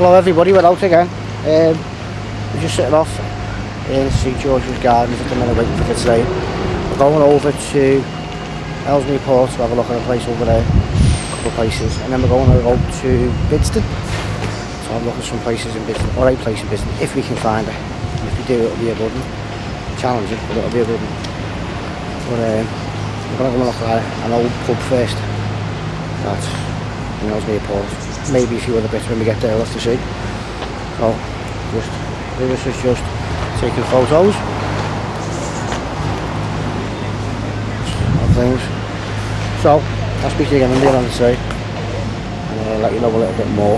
Hello everybody, we're out again. We're just sitting off in St George's Gardens at the minute waiting for the train. We're going over to Ellesmere Port to have a look at a place over there, a couple of places, and then we're going to go to Bidston to have a look at some places in Bidston, or a place in Bidston, if we can find it. And if we do, it'll be a good one. Challenging, but it'll be a good one. But we're going to go and look at an old pub first. That's in Ellesmere Port. Maybe a few other bits when we get there, we'll have to see. So, this is just taking photos of things. So, I'll speak to you again when we're on the train, and I'll let you know a little bit more.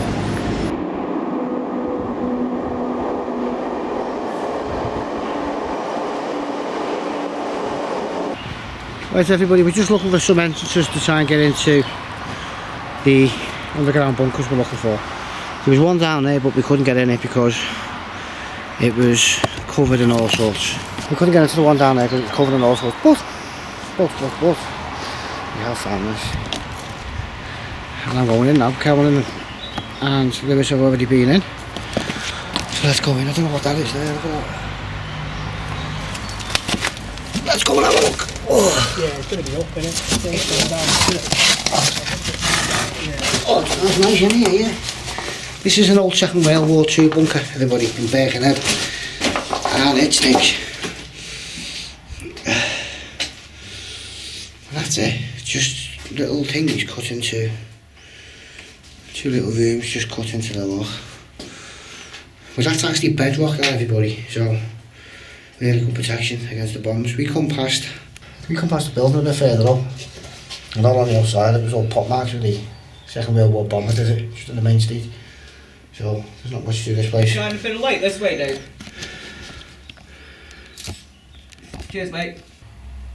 Right everybody, we're just looking for some entrances to try and get into the underground bunkers we're looking for. There was one down there, but we couldn't get in it because it was covered in all sorts. We couldn't get into the one down there because it was covered in all sorts. But we have found this. And I'm going in now. Caroline and Lewis have already been in. So let's go in. I don't know what that is there. Look at that. Let's go and have a look. Oh. Yeah, it's going to be up, isn't it? Oh, that's nice in here, yeah. This is an old Second World War II bunker, everybody, in Birkenhead. And it stinks. That's it. Just little things cut into two little rooms, just cut into the lock. But that's actually bedrock, everybody, so really good protection against the bombs. We come past the building a bit further up, and all on the outside it was all pot marks with the Second World War bombers, is it? Just on the main street. So there's not much to this place. Shine a bit of light this way, Dave. Cheers, mate.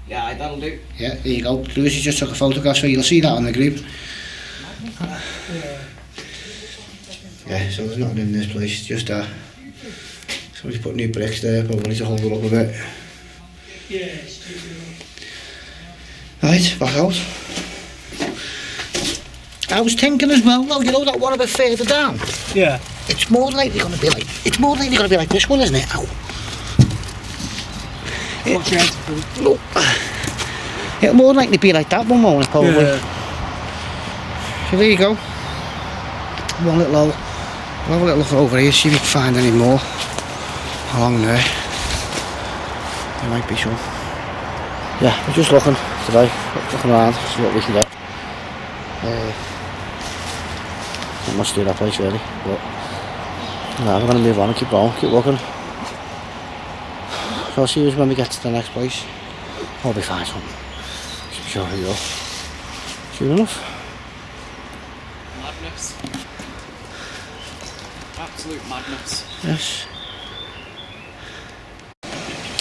Yeah, that'll do. Yeah, there you go. Lewis just took a photograph, so you'll see that on the group. Yeah, so there's nothing in this place, just that. Somebody's put new bricks there, probably to hold it up a bit. Right, back out. I was thinking as well, though, you know that one a bit further down? Yeah. It's more likely going to be like, this one, isn't it? Ow. It'll more likely be like that one, won't it, probably? Yeah. So there you go. One little hole. We'll have a little look over here, see if we can find any more along there. There might be some. Yeah, we're just looking today, looking around, see what we can get. Not much to do that place really, but no, we're going to move on and keep going, keep looking. So I'll see you when we get to the next place. I'll be fine something. I'm sure we will. Soon enough. Madness. Absolute madness. Yes.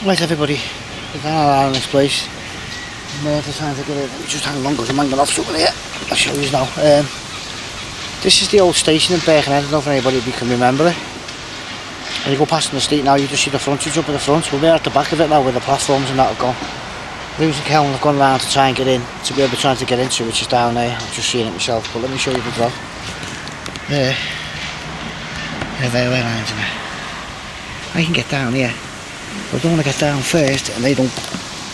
Right everybody, we're down around this place. I'm trying to get it. Just hang along because I'm hanging off something here. I'll show you now. This is the old station in Birkenhead. I don't know if anybody can remember it. When you go past on the street now, you just see the frontage up at the front. We're at the back of it now where the platforms and that have gone. Lewis and Kellen have gone around to try and get in, to be able to try to get into, which is down there. I've just seen it myself, but let me show you the drop. There. They're very behind me. I can get down here. But I don't want to get down first and they don't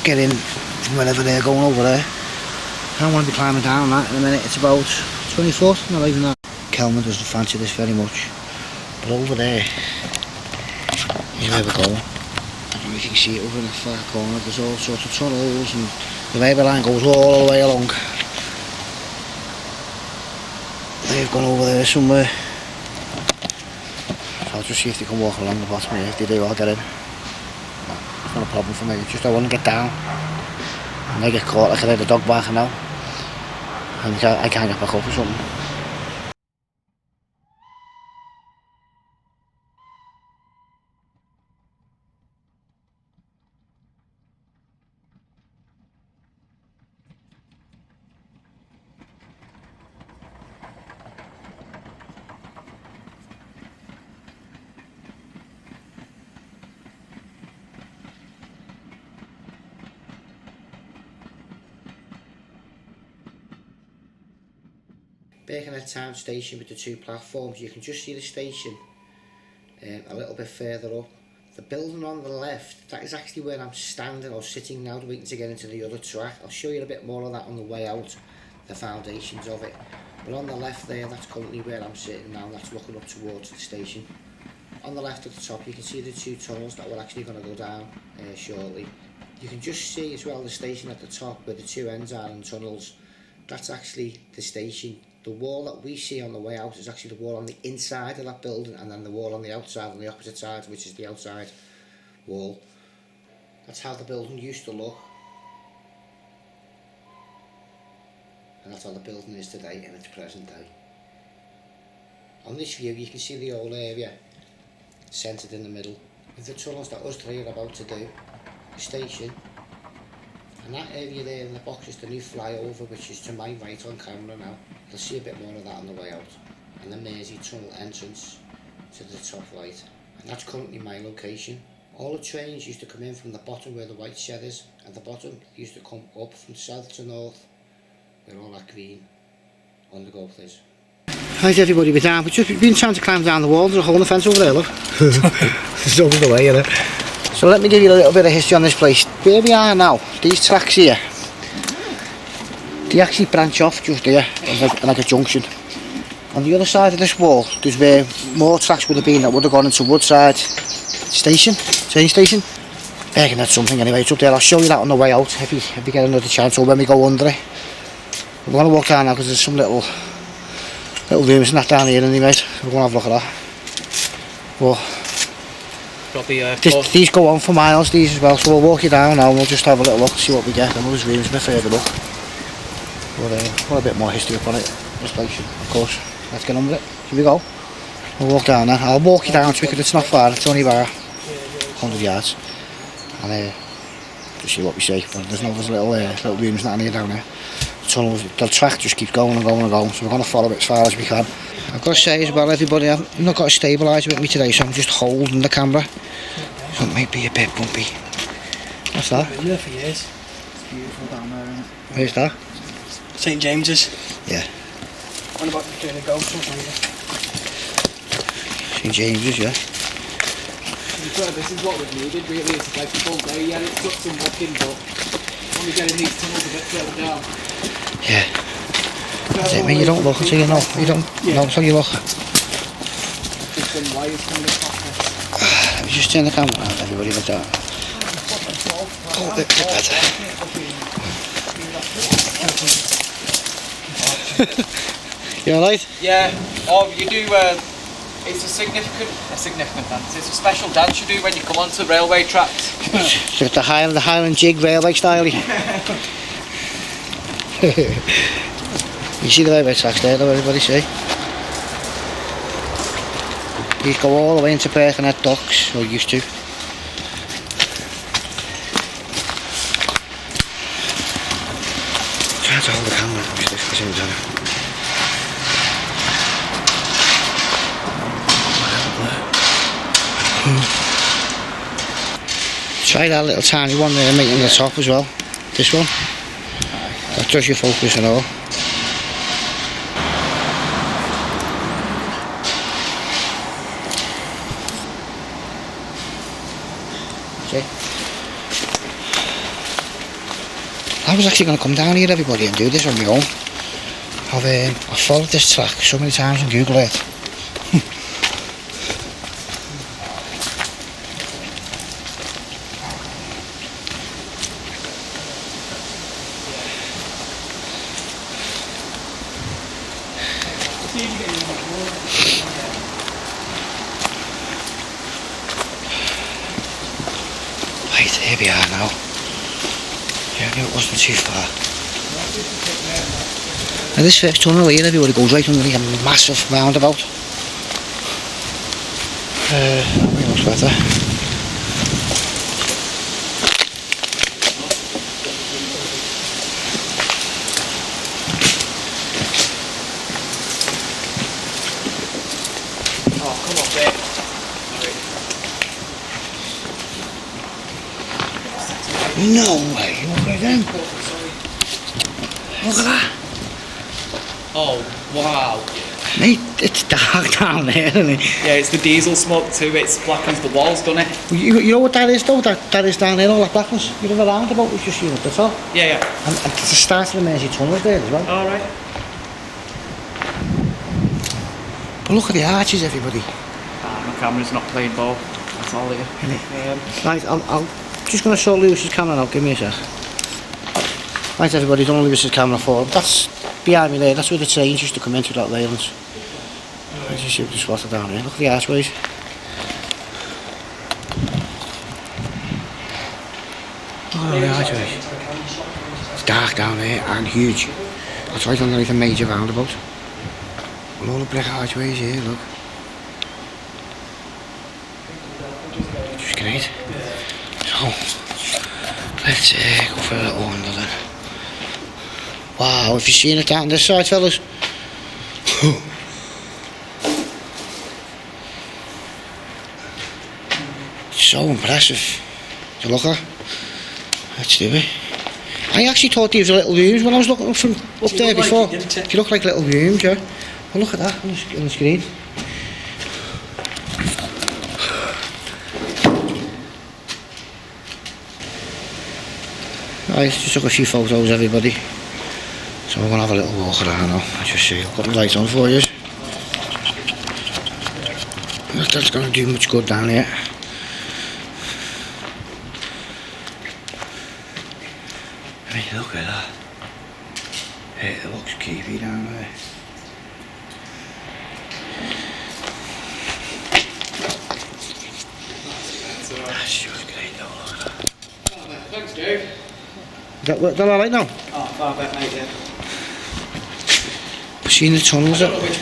get in from wherever they're going over there. I don't want to be climbing down that in a minute. It's about 20 foot, not even that. Kelman doesn't fancy this very much. But over there is where we're going. And we can see it over in the far corner. There's all sorts of tunnels and the railway line goes all the way along. They've gone over there somewhere. So I'll just see if they can walk along the bottom here. If they do, I'll get in. It's not a problem for me, it's just I want to get down. And they get caught, I can hear the dog barking now. And I can't get back up or something. Birkenhead town station with the 2 platforms. You can just see the station a little bit further up. The building on the left, that is actually where I'm standing or sitting now, waiting to get into the other track. I'll show you a bit more of that on the way out, the foundations of it. But on the left there, that's currently where I'm sitting now, that's looking up towards the station. On the left at the top, you can see the 2 tunnels that we're actually going to go down shortly. You can just see as well the station at the top where the 2 ends are in tunnels. That's actually the station. The wall that we see on the way out is actually the wall on the inside of that building, and then the wall on the outside, on the opposite side, which is the outside wall. That's how the building used to look. And that's how the building is today in its present day. On this view you can see the whole area centred in the middle, with the tunnels that us 3 are about to do, the station, and that area there in the box is the new flyover, which is to my right on camera now. You'll see a bit more of that on the way out. And the Mersey tunnel entrance to the top right. And that's currently my location. All the trains used to come in from the bottom where the white shed is, and the bottom used to come up from south to north, where all that green undergrowth is. How's everybody been down? We've just been trying to climb down the wall. There's a hole in the fence over there, look. It's over the way, isn't it? So let me give you a little bit of history on this place. Where we are now, these tracks here, they actually branch off just there, like a junction. On the other side of this wall, there's where more tracks would have been that would have gone into Woodside Station, train station. Birkenhead something anyway, it's up there. I'll show you that on the way out if you get another chance, or when we go under it. We're going to walk down now because there's some little rooms and that down here anyway. We're going to have a look at that. But these go on for miles, these as well, so we'll walk you down now and we'll just have a little look, see what we get. And there's rooms a bit further up. But want a bit more history upon it, this place, of course. Let's get on with it. Here we go. We'll walk down there. I'll walk you down to it because it's not far, it's only about 100 yards. And just see what we see. But there's little rooms down here down there. The track just keeps going and going and going, so we're going to follow it as far as we can. I've got to say as well, everybody, I've not got a stabiliser with me today, so I'm just holding the camera, so it might be a bit bumpy. What's that? I've been there for years. It's beautiful down there, isn't it? Where's that? St James's. Yeah. What about doing a ghost or something? St James's, yeah. This is what we've needed really, it's like a full day, yeah, it took some walking, but when we get in these tunnels a bit further down. Yeah. That's it, mate, you don't look until you know. You don't know until you look. There's some wires coming up past us. Let me just turn the camera on, everybody, like that. Oh, a bit better. You alright? Yeah, you do, it's a significant dance. It's a special dance you do when you come onto railway tracks. It's like the Highland Jig railway style. You see the railway tracks there, though, everybody see? These go all the way into Birkenhead docks, or used to. Trying to hold the camera, which is the same time. Try that little tiny one there, mate, on the top as well. This one. That does your focus and all. See? I was actually going to come down here, everybody, and do this on my own. I've followed this track so many times on Google Earth. Right, here we are now. Yeah, I knew it wasn't too far. Now this first tunnel here, everybody goes right underneath a massive roundabout. Much better. Oh, come on, babe. No way, look at them. Look at that. Oh, wow. Mate, it's dark down there, isn't it? Yeah, it's the diesel smoke too. It's blackens the walls, doesn't it? You know what that is though? That is down there, all that blackness. You know the roundabout we've just seen up the top? Yeah, yeah. And it's the start of the Mersey tunnel there as well. All right. But look at the arches, everybody. My camera's not playing ball. That's all here. Right, I'm just going to show Lewis's camera now. Give me a sec. Right, everybody, don't Lewis's camera forward. That's behind me there. That's where the trains used to come in through that railings. Let's just see if we spot it down here. Look at the archways. Look at the archways. It's dark down there and huge. That's right underneath a major roundabout. And all the brick archways here, look. Just great. So, let's go for a little wander then. Wow, have you seen it down this side, fellas? So impressive to look at. Let's do it. I actually thought these were little rooms when I was looking from up there before. They look like little rooms, yeah. Well, look at that on the screen. Right, just took a few photos, everybody. So we're going to have a little walk around now. Let's just see. I've got the lights on for you. That's going to do much good down here. Hey, look at that. Hey, it looks creepy down there. That's just great though, look at that. Thanks, Dave. Is that alright now? Oh, far back, mate, yeah. Seen the tunnels I up? don't know which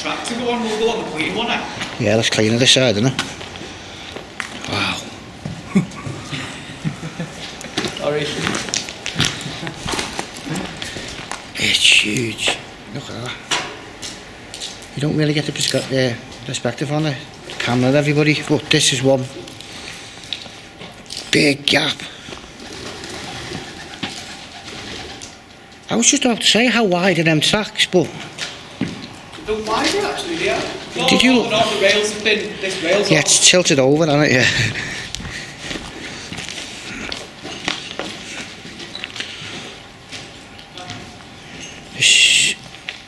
track to go on. We'll go on the clean one, eh? Yeah, that's cleaner this side, isn't it? Wow. Sorry. It's huge. Look at that. You don't really get the perspective on the camera, everybody, but this is one big gap. I was just about to say how wide are them tracks, but The wider actually, yeah. No, Did you- no, the rails have been. This rails. yeah, it's tilted over, isn't it? Yeah.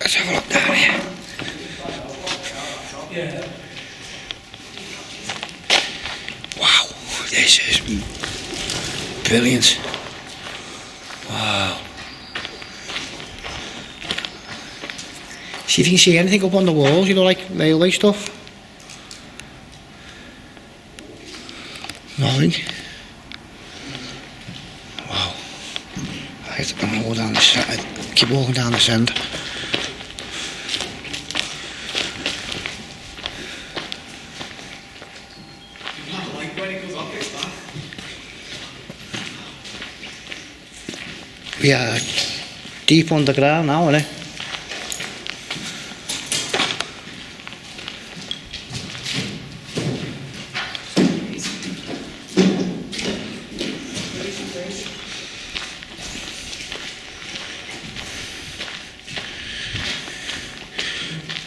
Let's have a look down here. Yeah. Wow, this is brilliant. Wow. See if you can see anything up on the walls, you know, like railway stuff. Nothing. Wow. Right, I'm gonna go down this side. Keep walking down this end. I like when it goes off this time. We are deep underground now, innit?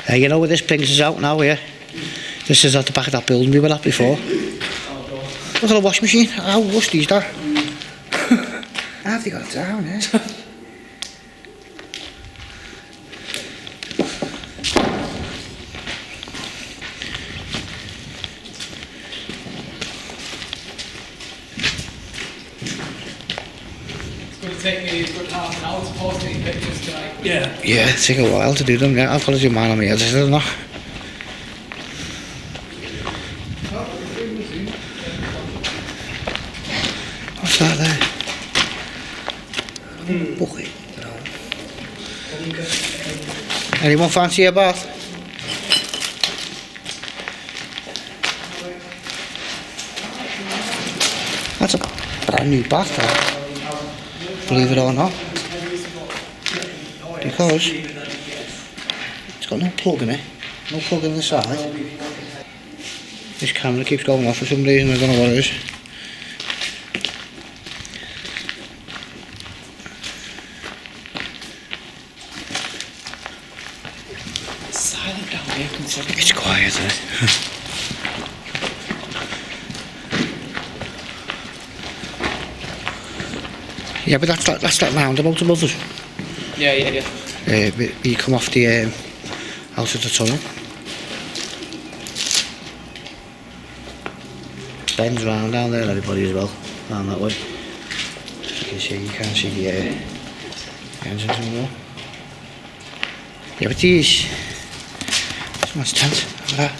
You know where this brings us out now, yeah? This is at the back of that building we were at before. Look at the wash machine. How rusty is that? How have they got it down, eh? It's going to take me a good half an hour to post any pictures tonight. Yeah. Yeah, it takes a while to do them, yeah. I've got to do mine on my head, isn't it? What's that there? Bucket. Anyone fancy a bath? That's a brand new bath, that. Believe it or not. Because it's got no plug in it. No plug in the side. This camera keeps going off for some reason, I don't know what it is. silent down here considering. It's quiet, isn't it? Yeah, but that's that roundabout above us. Yeah. You come off the out of the tunnel. Bends round down there, everybody as well, down that way. As you can see, the engines anymore. Yeah, but these, this one's tent. Look at that.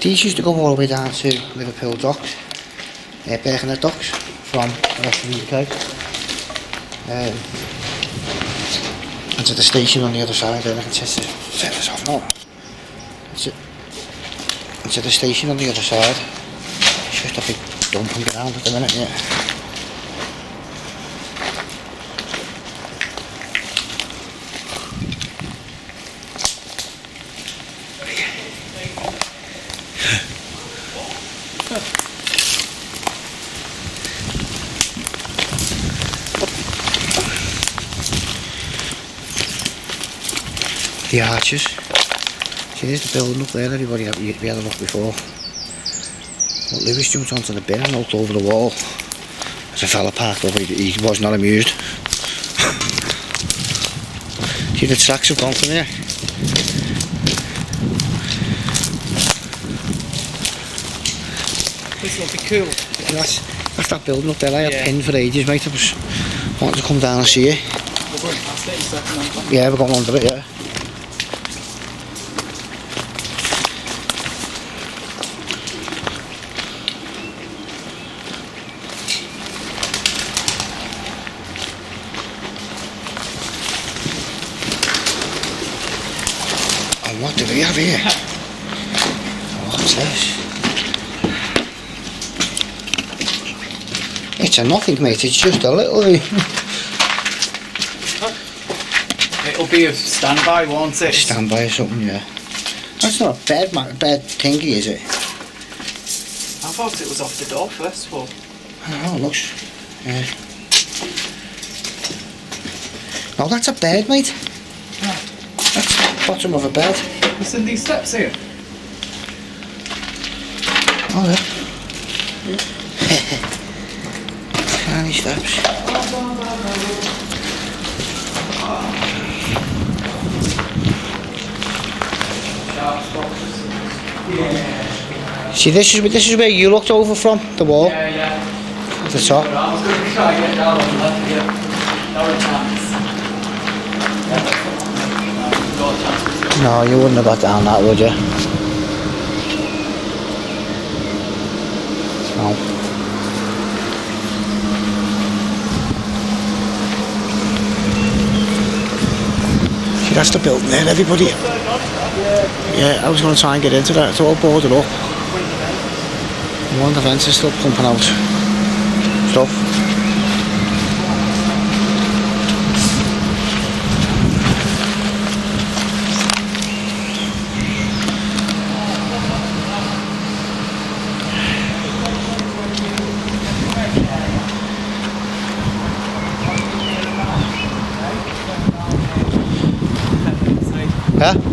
These used to go all the way down to Liverpool docks, Birkenhead docks, from the rest of the UK. And to the station on the other side, and I can set this off now. And to the station on the other side. It's just a big dumping ground at the minute, yeah. The arches. See, there's the building up there, everybody. We had a look before. But Lewis jumped onto the bin and knocked over the wall. As a fella parked over, he was not amused. See, the tracks have gone from here. This will be cool. That's that building up there. I had pinned for ages, mate. I was wanting to come down and see it. We're going past it in a second, aren't we? Yeah, we're going under it, yeah. What do we have here? What's this? It's a nothing, mate. It's just a little. It'll be a standby, won't it? Standby or something, yeah. That's not a bed thingy, is it? I thought it was off the door first of all. I don't know, it looks. Yeah. No, that's a bed, mate. That's the bottom of a bed. What's in these steps here? Oh, yeah. Tiny steps. See, this is where you looked over from, the wall. Yeah. At the top. I was going to try and get down on that to get no chance. No, you wouldn't have got down that, would you? No. See, that's the building there, everybody. Yeah, I was going to try and get into that. It's all boarded up. One of the vents is still pumping out stuff. Huh? The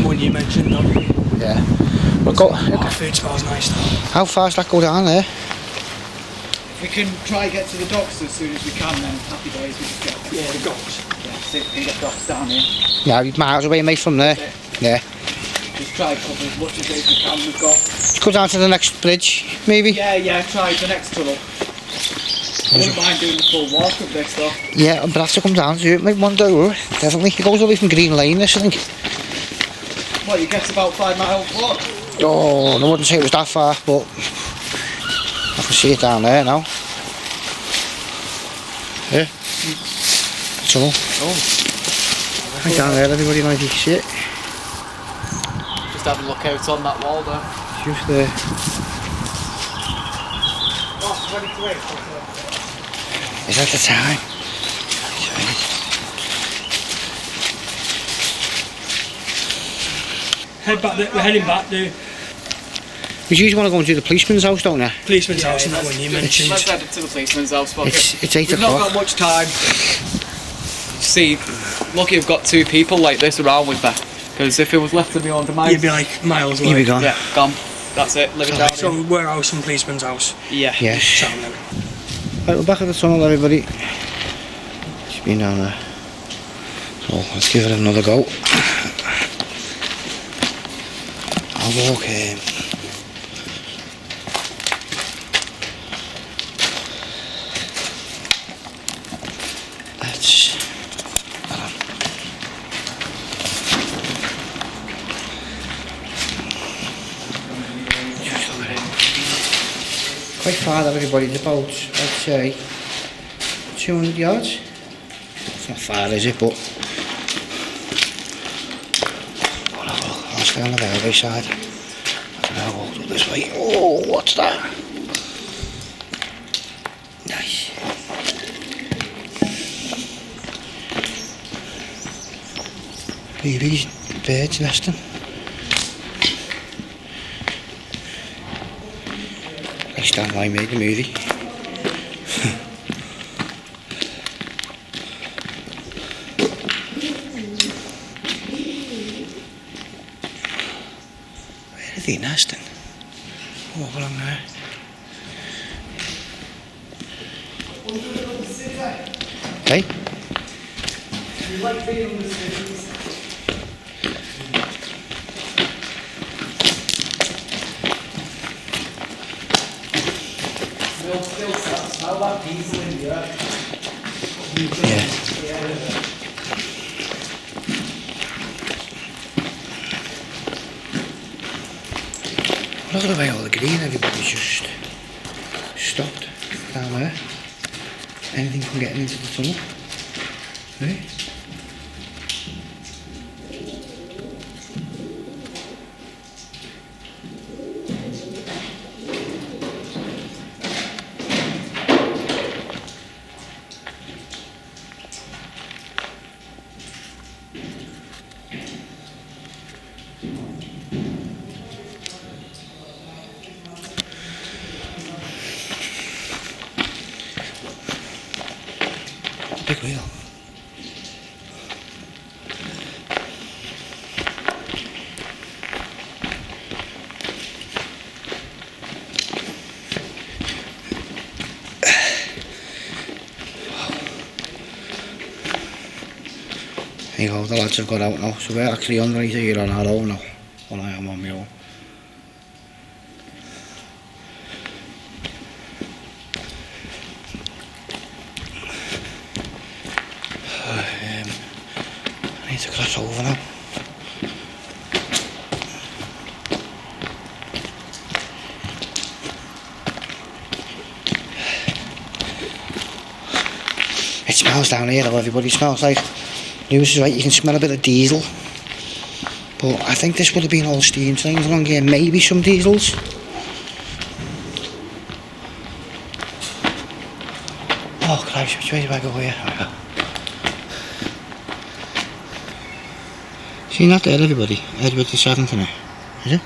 one you mentioned, though. Yeah. We'll go. Food smells nice though. How far does that go down there? If we can try and get to the docks as soon as we can, then happy days we just get the docks. Yeah, see if we can get docks down here. Yeah, you're miles away, mate, from there. Yeah. Just try and cover as much as we can. We've got. Let's go down to the next bridge, maybe. Yeah, try the next tunnel. I wouldn't mind doing the full walk of this though. Yeah, but I have to come down to it, mate, one day, definitely. It goes away from Green Lane, this, I think. Well, you get about 5 miles walk. Oh, I wouldn't say it was that far, but I can see it down there now. Yeah. Tunnel. Oh. Right down there, everybody, like you can see it. Just have a look out on that wall there. Just there. Is that the time? Head back there, we're heading back there. You usually want to go and do the policeman's house, don't you? Policeman's house and that one you mentioned. Let's head to the policeman's house. It's 8 We've o'clock. not got much time. See, lucky I've got 2 people like this around with me. Because if it was left to me on demise, You'd be like miles away. You'd be gone. yeah, gone. That's it. Living down So here. warehouse and policeman's house. Yeah. Yes. Sound then. Right, we're back at the tunnel, everybody. It's been down there. So let's give it another go. I'll walk in. Let's. Hold on. Just look at it. Quite far, everybody. It's about, I'd say, 200 yards. It's not far, is it? But I'll stay on the railway side. And I'll walk up this way. Oh, what's that? Nice. Babies, birds nesting. STAION.WE made the movie. Where are they nesting? Oh, along there. Hey? You like being on the cities? Smell that diesel in the air. Yeah. Look at the way all the green, everybody's just stopped down there. Anything from getting into the tunnel. Right? Big wheel. There you go, the lads have got out now, so we're actually underneath here on our own now. Well, I am on my own. I need to cross over now. It smells down here though, everybody. Smells like, Lewis is right, you can smell a bit of diesel. But I think this would have been all steam trains along here, maybe some diesels. Oh Christ, which way do I go here? Seen that there, everybody? Edward the 7th in it, is it?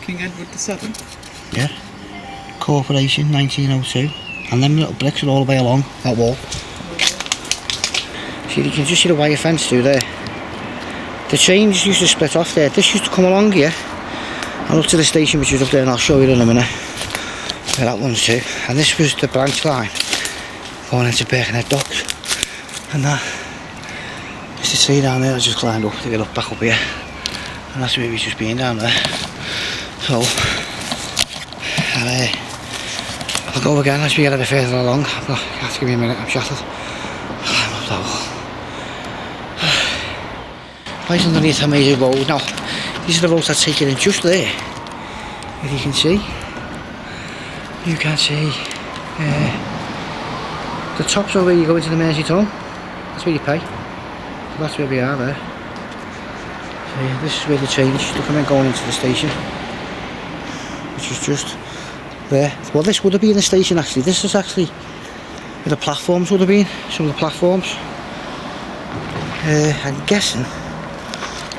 King Edward the 7th? Yeah. Corporation, 1902. And them little bricks are all the way along that wall. See, you can just see the wire fence through there. The trains used to split off there. This used to come along here and up to the station, which is up there, and I'll show you in a minute where that one's to. And this was the branch line going into Birkenhead docks. And that is the tree down there. I just climbed up to get up back up here. And that's where we've just been down there. So I'll go again as we get a bit further along. You have to give me a minute, I'm shattered. I'm up that wall. Right underneath a major road now. These are the roads that take you in just there. If you can see. You can see. The top's are where you go into the Mersey tunnel. That's where you pay. So that's where we are there. So yeah, this is where the trains used to come in going into the station. Which is just there. Well, this would have been the station actually. This is actually where the platforms would have been. Some of the platforms. I'm guessing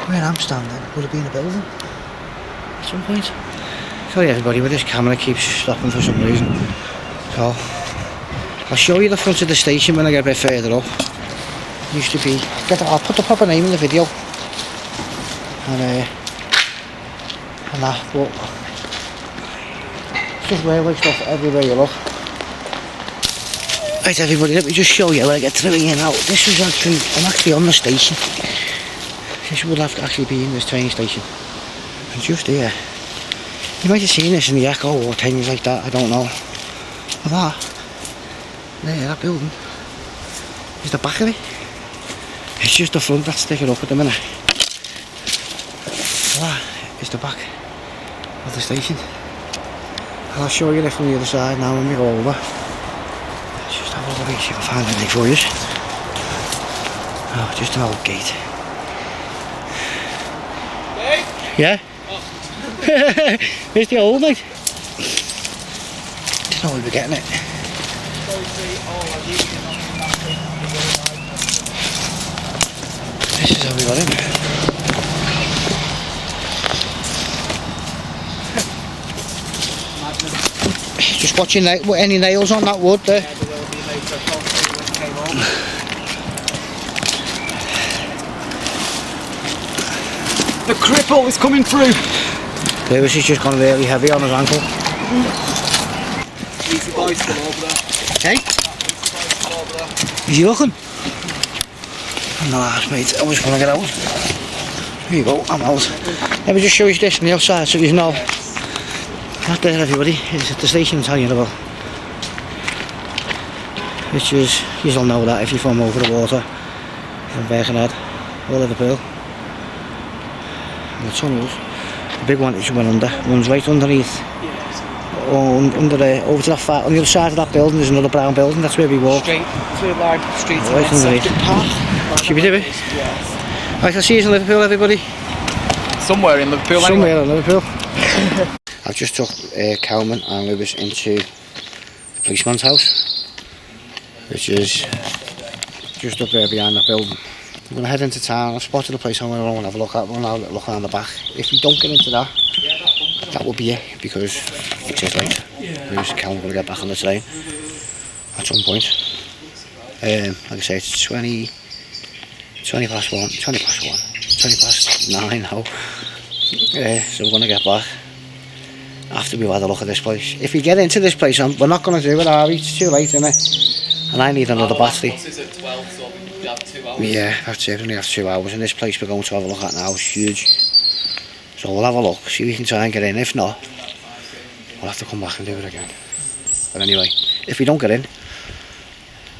where I'm standing would have been a building at some point. Sorry everybody, but this camera keeps stopping for some reason. So I'll show you the front of the station when I get a bit further up. used to be, I'll put the proper name in the video, and that, but it's just railway stuff everywhere you look. Right everybody, let me just show you where I get through here now. This is actually, I'm actually on the station. This would have to actually be in this train station. And just here, you might have seen this in the Echo or things like that, I don't know. But that building, is the back of it. It's just the front that's sticking up at the minute. That is the back of the station. I'll show you this from the other side now when we go over. Let's just have a look and see if I find anything for you. Oh, just an old gate. Hey? Yeah? Oh. Where's the old mate? Don't know where we're getting it. This is how we got in. Just watching any nails on that wood there. Yeah, there will be later. I can't see when it came on. The cripple is coming through. Lewis has just gone really heavy on his ankle. Easy bicycle over there. Hey? Easy bicycle over there. Is he looking? I'm the last mate, I just want to get out. Here you go, I'm out. Let me just show you this from the outside so you know. That there everybody is at the station I'm telling you about. Which is, you'll know that if you're from over the water. From Birkenhead or Liverpool. And the tunnels, the big one that you went under, runs right underneath. Under the, over to that far, on the other side of that building there's another brown building, that's where we walk. Straight through line street to Right the underneath. path. Should we do it? Yes. Right, I'll see you in Liverpool everybody. Somewhere in Liverpool. Somewhere Anyway. in Liverpool. I've just took Cowman and Lewis into the policeman's house, which is just up there behind that building. I'm going to head into town. I've spotted a place I want to have a look at. We'll have a look around the back. If we don't get into that, that will be it, because it is late. Lewis and Cowman will get back on the train at some point. Like I say, it's 20 past 9 now. So we're going to get back after we've had a look at this place. If we get into this place, we're not going to do it, are we? It's too late, isn't it? And I need another battery. Bus is at 12, so we have 2 hours. Yeah, that's it, only have 2 hours. And this place we're going to have a look at now is huge. So we'll have a look, see if we can try and get in. If not, we'll have to come back and do it again. But anyway, if we don't get in,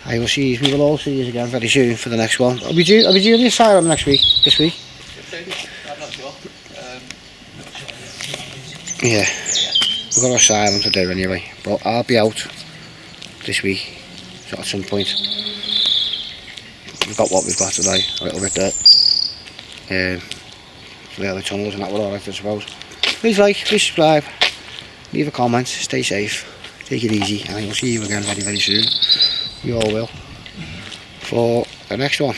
we will all see you again very soon for the next one. Are we due the asylum this week? I'm not sure. Yeah, we've got our asylum to do anyway, but I'll be out this week, so at some point. We've got what we've got today, a little bit there. The other tunnels and that were alright, I suppose. Please like, please subscribe, leave a comment, stay safe, take it easy, and I will see you again very, very soon. You all will. For the next one.